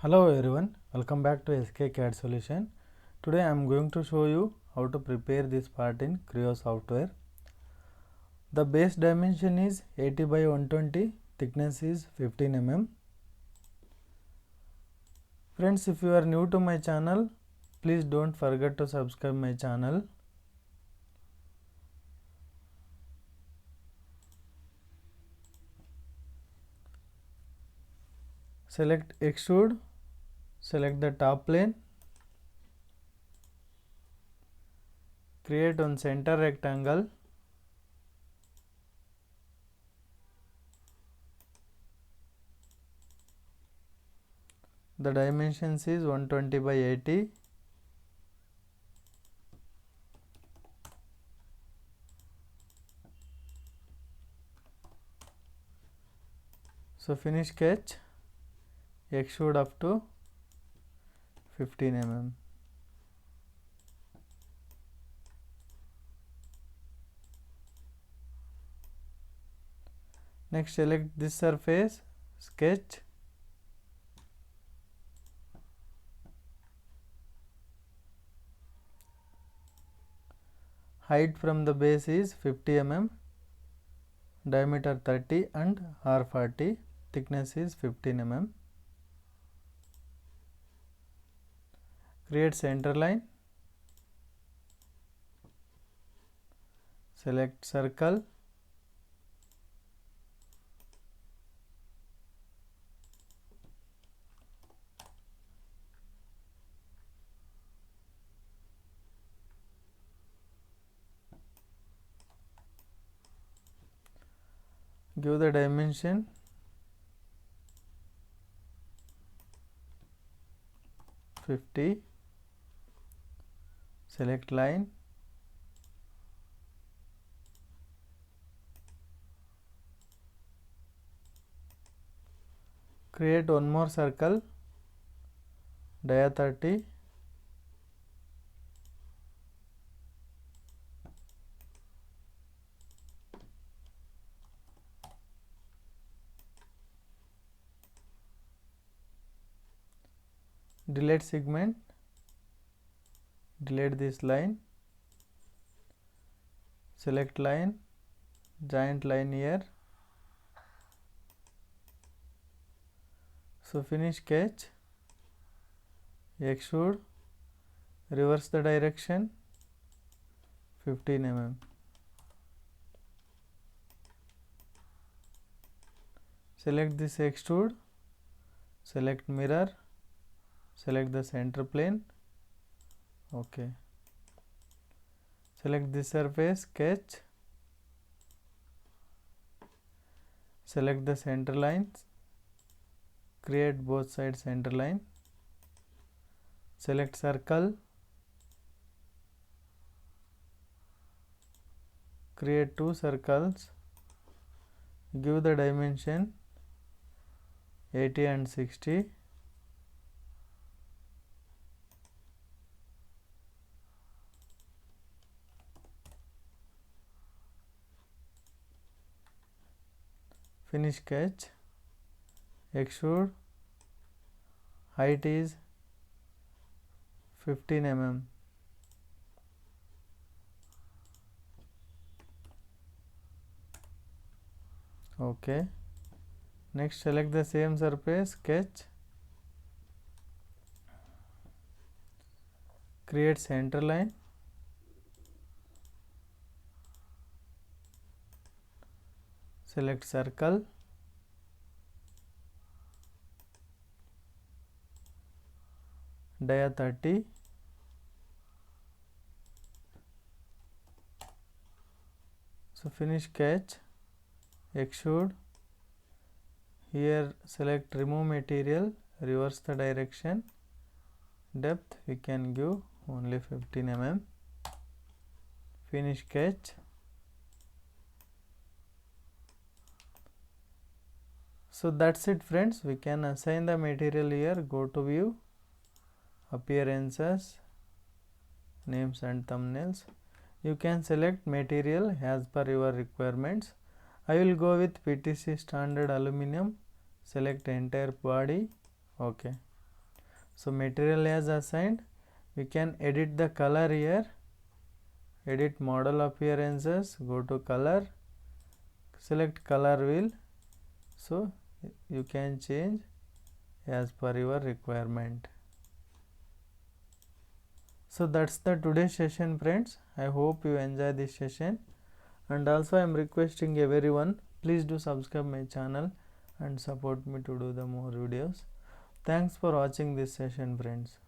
Hello everyone, welcome back to SK CAD solution. Today I am going to show you how to prepare this part in CREO software. The base dimension is 80 by 120, thickness is 15 mm. Friends, if you are new to my channel, please don't forget to subscribe my channel. Select extrude, select the top plane, create one center rectangle, the dimensions is 120 by 80. So finish sketch, extrude up to 15 mm. Next select this surface, sketch, height from the base is 50 mm, diameter 30 and R40, thickness is 15 mm. Create center line, select circle, give the dimension 50, select line, create one more circle, dia 30, delete segment, delete this line, select line, joint line here. So finish sketch, extrude, reverse the direction 15 mm. Select this extrude, select mirror, select the center plane, okay. Select this surface, sketch, select the center lines, create both sides center line, select circle, create two circles, give the dimension 80 and 60, finish sketch, extrude, height is 15 mm. Okay. Next select the same surface, sketch, create center line, select circle, dia 30, so finish sketch, extrude, here select remove material, reverse the direction, depth we can give only 15 mm, finish sketch. So that's it friends, we can assign the material here, go to view, appearances, names and thumbnails. You can select material as per your requirements. I will go with PTC standard aluminum, select entire body, okay. So material as assigned, we can edit the color here, edit model appearances, go to color, select color wheel. So you can change as per your requirement. So that's the today's session, friends. I hope you enjoy this session, and also I am requesting everyone, please do subscribe my channel and support me to do the more videos. Thanks for watching this session, friends.